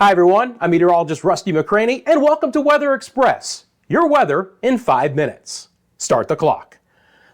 Hi everyone, I'm Meteorologist Rusty McCranie, and welcome to Weather Express, your weather in 5 minutes. Start the clock.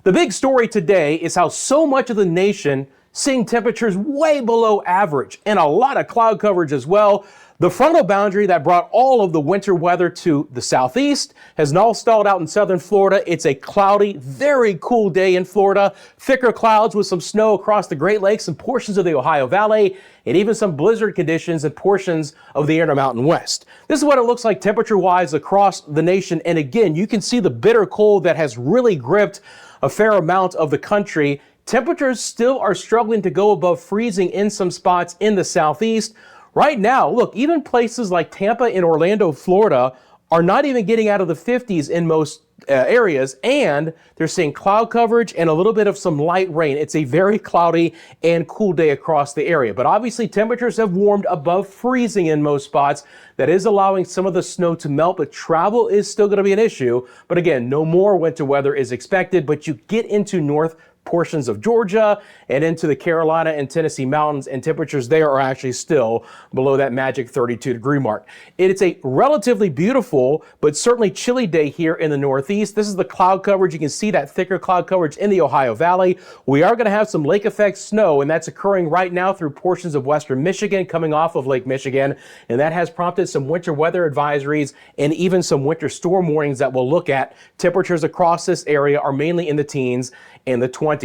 The big story today is how so much of the nation seeing temperatures way below average and a lot of cloud coverage as well. The frontal boundary that brought all of the winter weather to the southeast has now stalled out in southern Florida. It's a cloudy, very cool day in Florida. Thicker clouds with some snow across the Great Lakes and portions of the Ohio Valley, and even some blizzard conditions in portions of the Intermountain West. This is what it looks like temperature-wise across the nation. And again, you can see the bitter cold that has really gripped a fair amount of the country. Temperatures still are struggling to go above freezing in some spots in the southeast. Right now, look, even places like Tampa and Orlando, Florida, are not even getting out of the 50s in most areas, and they're seeing cloud coverage and a little bit of some light rain. It's a very cloudy and cool day across the area, but obviously temperatures have warmed above freezing in most spots. That is allowing some of the snow to melt, but travel is still going to be an issue. But again, no more winter weather is expected, but you get into north portions of Georgia and into the Carolina and Tennessee mountains, and temperatures there are actually still below that magic 32-degree mark. It's a relatively beautiful but certainly chilly day here in the Northeast. This is the cloud coverage. You can see that thicker cloud coverage in the Ohio Valley. We are going to have some lake effect snow, and that's occurring right now through portions of western Michigan coming off of Lake Michigan, and that has prompted some winter weather advisories and even some winter storm warnings that we'll look at. Temperatures across this area are mainly in the teens and the 20s.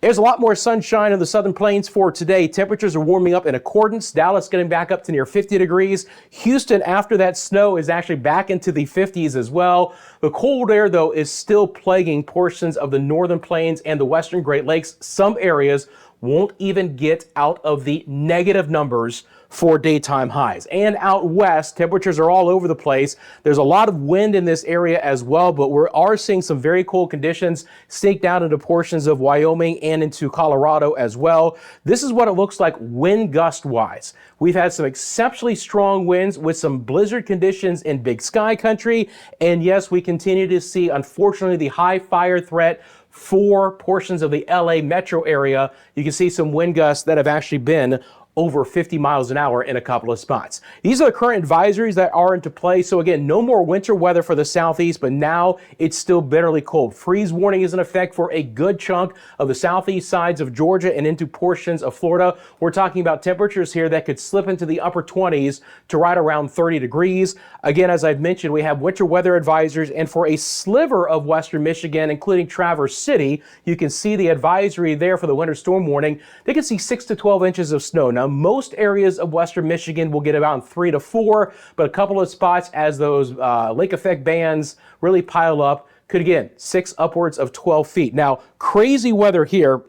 There's a lot more sunshine in the southern plains for today. Temperatures are warming up in accordance. Dallas getting back up to near 50 degrees. Houston, after that snow, is actually back into the 50s as well. The cold air, though, is still plaguing portions of the northern plains and the western Great Lakes. Some areas won't even get out of the negative numbers for daytime highs. And out west, temperatures are all over the place. There's a lot of wind in this area as well, but we are seeing some very cold conditions sneak down into portions of Wyoming and into Colorado as well. This is what it looks like wind gust wise. We've had some exceptionally strong winds with some blizzard conditions in Big Sky country. And yes, we continue to see, unfortunately, the high fire threat for portions of the LA metro area. You can see some wind gusts that have actually been over 50 miles an hour in a couple of spots. These are the current advisories that are into play. So again, no more winter weather for the southeast, but now it's still bitterly cold. Freeze warning is in effect for a good chunk of the southeast sides of Georgia and into portions of Florida. We're talking about temperatures here that could slip into the upper 20s to right around 30 degrees. Again, as I've mentioned, we have winter weather advisories, and for a sliver of western Michigan, including Traverse City, you can see the advisory there for the winter storm warning. They can see 6 to 12 inches of snow. Now, most areas of western Michigan will get about 3 to 4, but a couple of spots, as those lake effect bands really pile up, could again 6 upwards of 12 feet. Now, crazy weather here.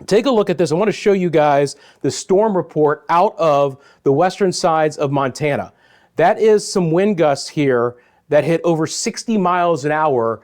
Take a look at this. I want to show you guys the storm report out of the western sides of Montana. That is some wind gusts here that hit over 60 miles an hour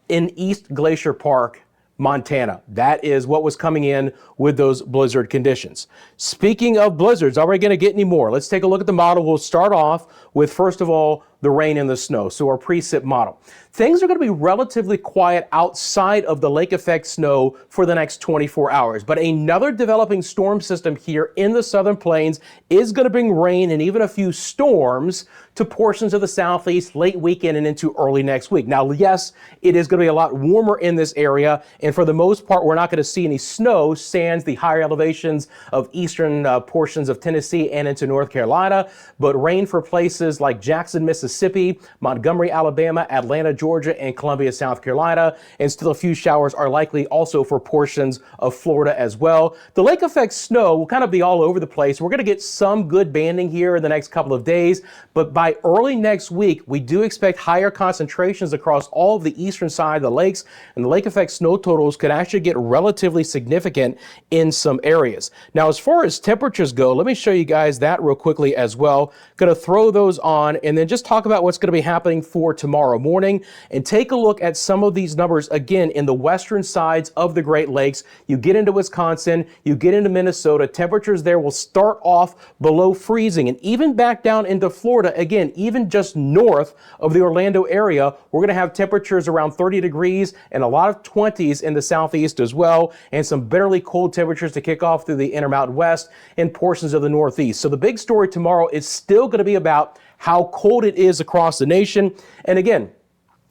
in East Glacier Park, Montana. That is what was coming in with those blizzard conditions. Speaking of blizzards, are we going to get any more? Let's take a look at the model. We'll start off with, first of all, the rain and the snow. So our precip model. Things are going to be relatively quiet outside of the lake effect snow for the next 24 hours. But another developing storm system here in the southern plains is going to bring rain and even a few storms to portions of the southeast late weekend and into early next week. Now, yes, it is going to be a lot warmer in this area, and for the most part, we're not going to see any snow sans the higher elevations of eastern portions of Tennessee and into North Carolina, but rain for places like Jackson, Mississippi, Montgomery, Alabama, Atlanta, Georgia, and Columbia, South Carolina, and still a few showers are likely also for portions of Florida as well. The lake effect snow will kind of be all over the place. We're going to get some good banding here in the next couple of days, but by early next week, we do expect higher concentrations across all of the eastern side of the lakes, and the lake effect snow totals could actually get relatively significant in some areas. Now, as far as temperatures go, let me show you guys that real quickly as well. Going to throw those on and then just talk talk about what's going to be happening for tomorrow morning and take a look at some of these numbers again in the western sides of the Great Lakes. You get into Wisconsin, you get into Minnesota, temperatures there will start off below freezing, and even back down into Florida, again, even just north of the Orlando area, we're going to have temperatures around 30 degrees and a lot of 20s in the southeast as well, and some bitterly cold temperatures to kick off through the Intermountain West and portions of the Northeast. So the big story tomorrow is still going to be about how cold it is across the nation, and again,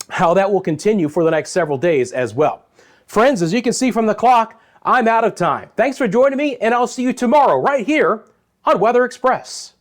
how that will continue for the next several days as well. Friends, as you can see from the clock, I'm out of time. Thanks for joining me, and I'll see you tomorrow right here on Weather Express.